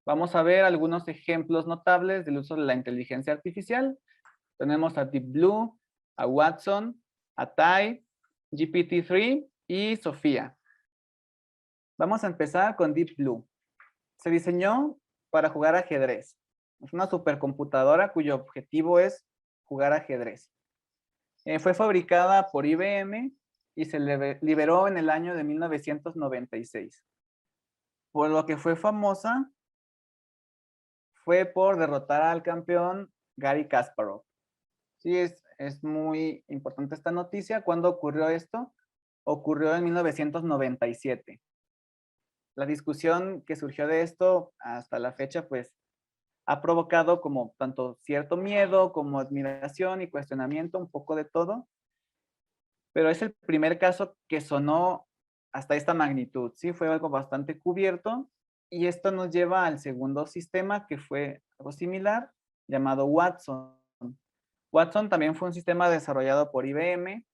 Vamos a ver algunos ejemplos notables del uso de la inteligencia artificial. Tenemos a Deep Blue, a Watson, a Tai, GPT-3 y Sofía. Vamos a empezar con Deep Blue. Se diseñó para jugar ajedrez. Es una supercomputadora cuyo objetivo es jugar ajedrez. Fue fabricada por IBM y se liberó en el año de 1996. Por lo que fue famosa fue por derrotar al campeón Garry Kasparov. Sí, es muy importante esta noticia. ¿Cuándo ocurrió esto? Ocurrió en 1997. La discusión que surgió de esto hasta la fecha, pues, ha provocado como tanto cierto miedo como admiración y cuestionamiento, un poco de todo, pero es el primer caso que sonó hasta esta magnitud, ¿sí? Fue algo bastante cubierto y esto nos lleva al segundo sistema que fue algo similar, llamado Watson. Watson también fue un sistema desarrollado por IBM.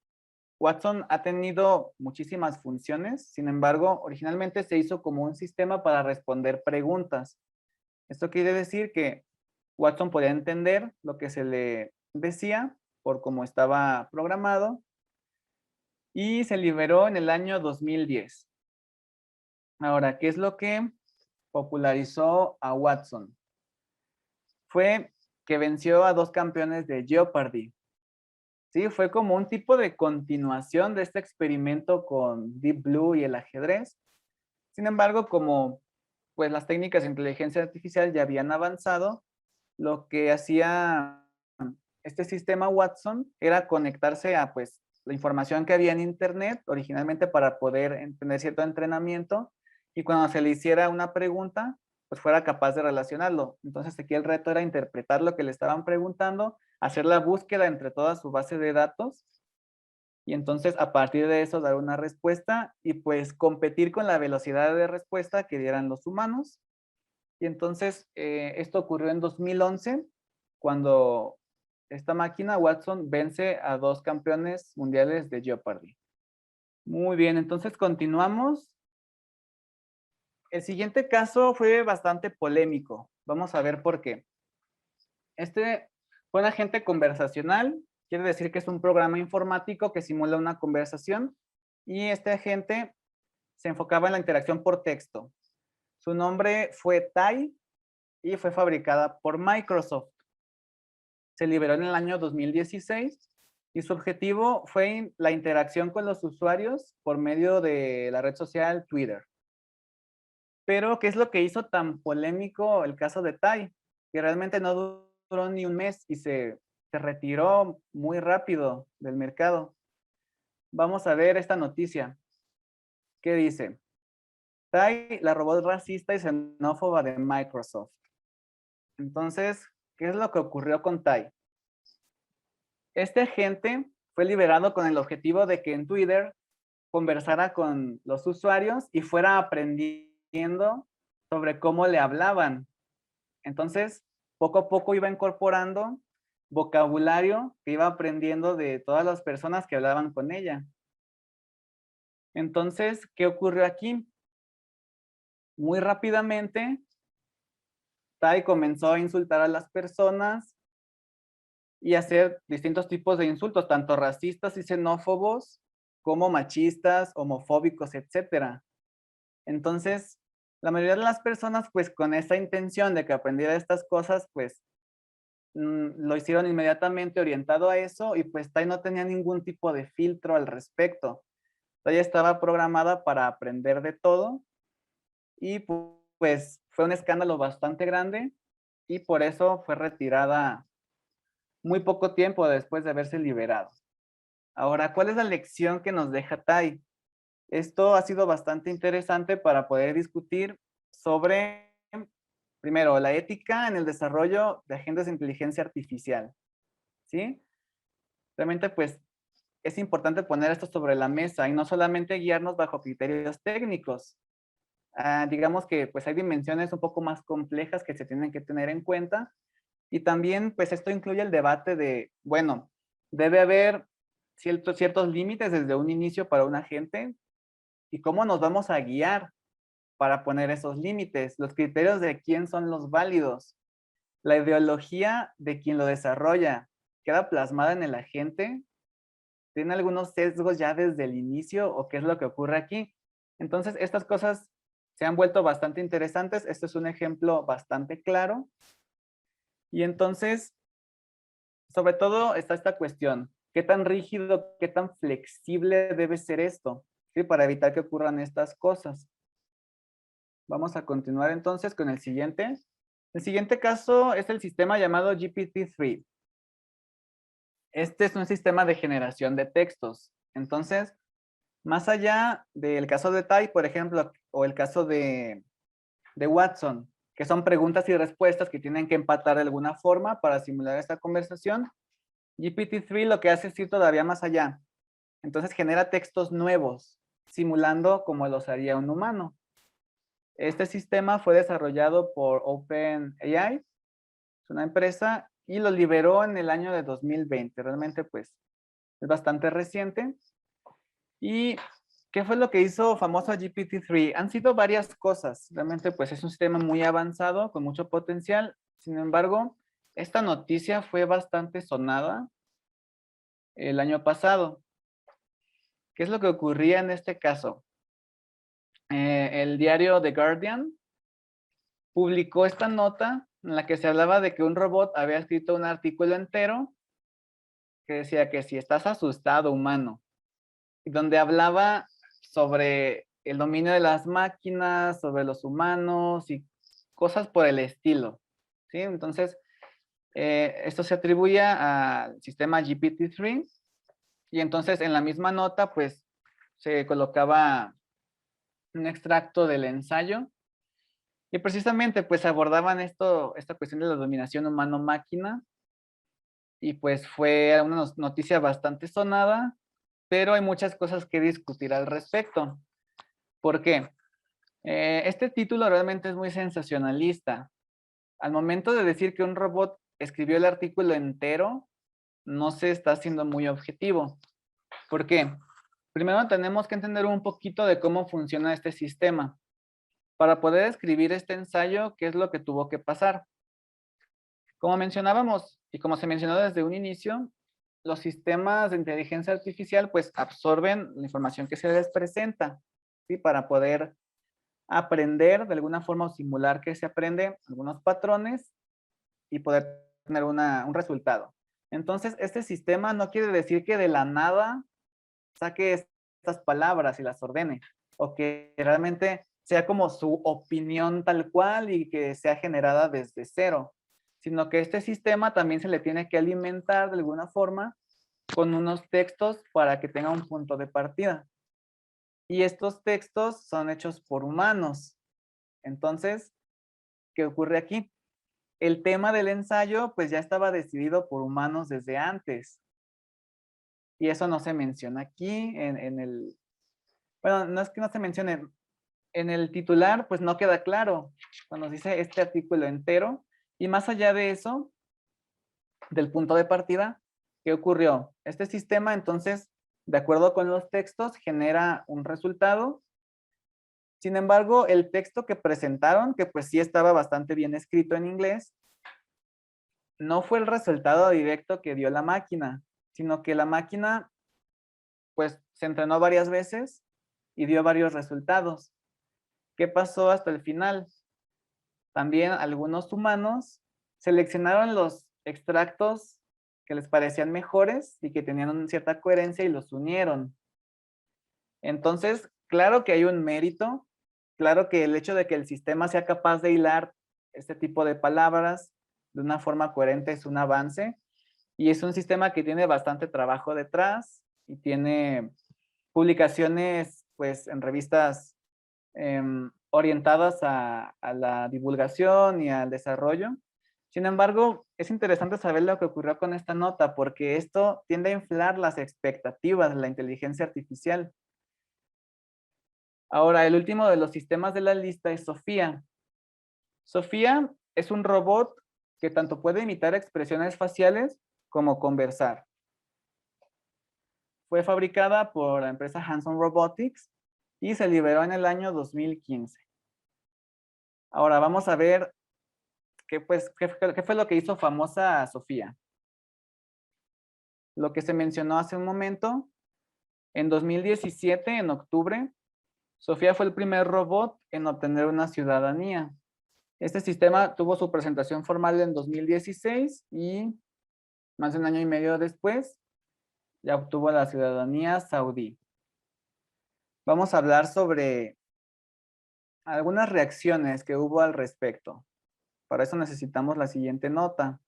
Watson ha tenido muchísimas funciones, sin embargo, originalmente se hizo como un sistema para responder preguntas. Esto quiere decir que Watson podía entender lo que se le decía por cómo estaba programado y se liberó en el año 2010. Ahora, ¿qué es lo que popularizó a Watson? Fue que venció a dos campeones de Jeopardy. Sí, fue como un tipo de continuación de este experimento con Deep Blue y el ajedrez. Sin embargo, como pues las técnicas de inteligencia artificial ya habían avanzado, lo que hacía este sistema Watson era conectarse a pues la información que había en internet originalmente para poder tener cierto entrenamiento y cuando se le hiciera una pregunta, pues fuera capaz de relacionarlo. Entonces aquí el reto era interpretar lo que le estaban preguntando, hacer la búsqueda entre toda su base de datos y entonces a partir de eso dar una respuesta y pues competir con la velocidad de respuesta que dieran los humanos. Y entonces esto ocurrió en 2011 cuando esta máquina Watson vence a dos campeones mundiales de Jeopardy. Muy bien, entonces continuamos. El siguiente caso fue bastante polémico. Vamos a ver por qué. Este fue un agente conversacional, quiere decir que es un programa informático que simula una conversación y este agente se enfocaba en la interacción por texto. Su nombre fue Tai y fue fabricada por Microsoft. Se liberó en el año 2016 y su objetivo fue la interacción con los usuarios por medio de la red social Twitter. Pero, ¿qué es lo que hizo tan polémico el caso de Tai? Que realmente no duró ni un mes y se retiró muy rápido del mercado. Vamos a ver esta noticia. ¿Qué dice? Tai, la robot racista y xenófoba de Microsoft. Entonces, ¿qué es lo que ocurrió con Tai? Este agente fue liberado con el objetivo de que en Twitter conversara con los usuarios y fuera aprendiendo sobre cómo le hablaban. Entonces, poco a poco iba incorporando vocabulario que iba aprendiendo de todas las personas que hablaban con ella. Entonces, ¿qué ocurrió aquí? Muy rápidamente, Tai comenzó a insultar a las personas y hacer distintos tipos de insultos, tanto racistas y xenófobos, como machistas, homofóbicos, etcétera. Entonces, la mayoría de las personas, pues con esa intención de que aprendiera estas cosas, pues lo hicieron inmediatamente orientado a eso y pues Tai no tenía ningún tipo de filtro al respecto. Tai estaba programada para aprender de todo y pues fue un escándalo bastante grande y por eso fue retirada muy poco tiempo después de haberse liberado. Ahora, ¿cuál es la lección que nos deja Tai? Esto ha sido bastante interesante para poder discutir sobre, primero, la ética en el desarrollo de agentes de inteligencia artificial, ¿sí? Realmente, pues, es importante poner esto sobre la mesa y no solamente guiarnos bajo criterios técnicos. Digamos que, pues, hay dimensiones un poco más complejas que se tienen que tener en cuenta y también, pues, esto incluye el debate de, bueno, debe haber ciertos límites desde un inicio para un agente y cómo nos vamos a guiar para poner esos límites, los criterios de quién son los válidos, la ideología de quien lo desarrolla, queda plasmada en el agente, tiene algunos sesgos ya desde el inicio o qué es lo que ocurre aquí. Entonces, estas cosas se han vuelto bastante interesantes. Este es un ejemplo bastante claro. Y entonces, sobre todo está esta cuestión, ¿qué tan rígido, qué tan flexible debe ser esto? ¿Sí? Para evitar que ocurran estas cosas. Vamos a continuar entonces con el siguiente. El siguiente caso es el sistema llamado GPT-3. Este es un sistema de generación de textos. Entonces, más allá del caso de Tai, por ejemplo, o el caso de Watson, que son preguntas y respuestas que tienen que empatar de alguna forma para simular esta conversación, GPT-3 lo que hace es ir todavía más allá. Entonces genera textos nuevos, simulando como los haría un humano. Este sistema fue desarrollado por OpenAI, es una empresa, y lo liberó en el año de 2020. Realmente, pues, es bastante reciente. ¿Y qué fue lo que hizo famoso a GPT-3? Han sido varias cosas. Realmente, pues, es un sistema muy avanzado, con mucho potencial. Sin embargo, esta noticia fue bastante sonada el año pasado. ¿Qué es lo que ocurría en este caso? El diario The Guardian publicó esta nota en la que se hablaba de que un robot había escrito un artículo entero que decía que si estás asustado, humano, y donde hablaba sobre el dominio de las máquinas, sobre los humanos y cosas por el estilo, ¿sí? Entonces, esto se atribuía al sistema GPT-3 y entonces en la misma nota, pues, se colocaba un extracto del ensayo y precisamente, pues, abordaban esta cuestión de la dominación humano-máquina y pues fue una noticia bastante sonada, pero hay muchas cosas que discutir al respecto. ¿Por qué? Este título realmente es muy sensacionalista. Al momento de decir que un robot escribió el artículo entero, no se está siendo muy objetivo. ¿Por qué? Primero tenemos que entender un poquito de cómo funciona este sistema. Para poder escribir este ensayo, ¿qué es lo que tuvo que pasar? Como mencionábamos y como se mencionó desde un inicio, los sistemas de inteligencia artificial pues absorben la información que se les presenta, ¿sí? Para poder aprender de alguna forma o simular que se aprende algunos patrones y poder tener un resultado. Entonces, este sistema no quiere decir que de la nada saque estas palabras y las ordene, o que realmente sea como su opinión tal cual y que sea generada desde cero, sino que este sistema también se le tiene que alimentar de alguna forma con unos textos para que tenga un punto de partida. Y estos textos son hechos por humanos. Entonces, ¿qué ocurre aquí? El tema del ensayo pues ya estaba decidido por humanos desde antes. Y eso no se menciona aquí en el... Bueno, no es que no se mencione. En el titular pues no queda claro cuando dice este artículo entero. Y más allá de eso, del punto de partida, ¿qué ocurrió? Este sistema entonces, de acuerdo con los textos, genera un resultado. Sin embargo, el texto que presentaron, que pues sí estaba bastante bien escrito en inglés, no fue el resultado directo que dio la máquina, sino que la máquina pues se entrenó varias veces y dio varios resultados. ¿Qué pasó hasta el final? También algunos humanos seleccionaron los extractos que les parecían mejores y que tenían una cierta coherencia y los unieron. Entonces, claro que hay un mérito, claro que el hecho de que el sistema sea capaz de hilar este tipo de palabras de una forma coherente es un avance y es un sistema que tiene bastante trabajo detrás y tiene publicaciones pues en revistas orientadas a la divulgación y al desarrollo. Sin embargo, es interesante saber lo que ocurrió con esta nota porque esto tiende a inflar las expectativas de la inteligencia artificial. Ahora, el último de los sistemas de la lista es Sofía. Sofía es un robot que tanto puede imitar expresiones faciales como conversar. Fue fabricada por la empresa Hanson Robotics y se liberó en el año 2015. Ahora vamos a ver qué fue lo que hizo famosa a Sofía. Lo que se mencionó hace un momento, en 2017, en octubre, Sofía fue el primer robot en obtener una ciudadanía. Este sistema tuvo su presentación formal en 2016 y más de un año y medio después ya obtuvo la ciudadanía saudí. Vamos a hablar sobre algunas reacciones que hubo al respecto. Para eso necesitamos la siguiente nota.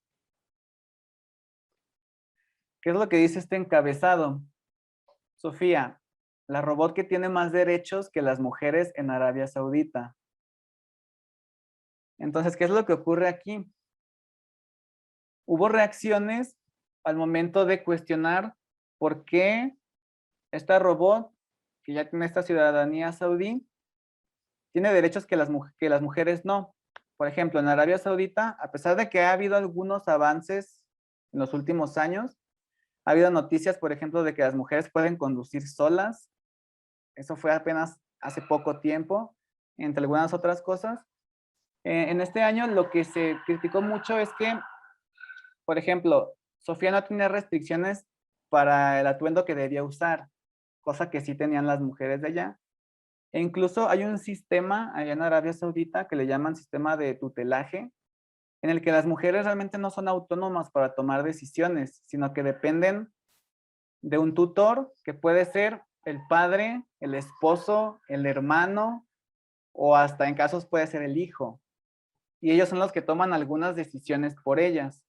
¿Qué es lo que dice este encabezado? Sofía, la robot que tiene más derechos que las mujeres en Arabia Saudita. Entonces, ¿qué es lo que ocurre aquí? Hubo reacciones al momento de cuestionar por qué esta robot, que ya tiene esta ciudadanía saudí, tiene derechos que las mujeres no. Por ejemplo, en Arabia Saudita, a pesar de que ha habido algunos avances en los últimos años, ha habido noticias, por ejemplo, de que las mujeres pueden conducir solas. Eso fue apenas hace poco tiempo, entre algunas otras cosas. En este año lo que se criticó mucho es que, por ejemplo, Sofía no tenía restricciones para el atuendo que debía usar, cosa que sí tenían las mujeres de allá. E incluso hay un sistema allá en Arabia Saudita que le llaman sistema de tutelaje, en el que las mujeres realmente no son autónomas para tomar decisiones, sino que dependen de un tutor que puede ser el padre, el esposo, el hermano o hasta en casos puede ser el hijo. Y ellos son los que toman algunas decisiones por ellas.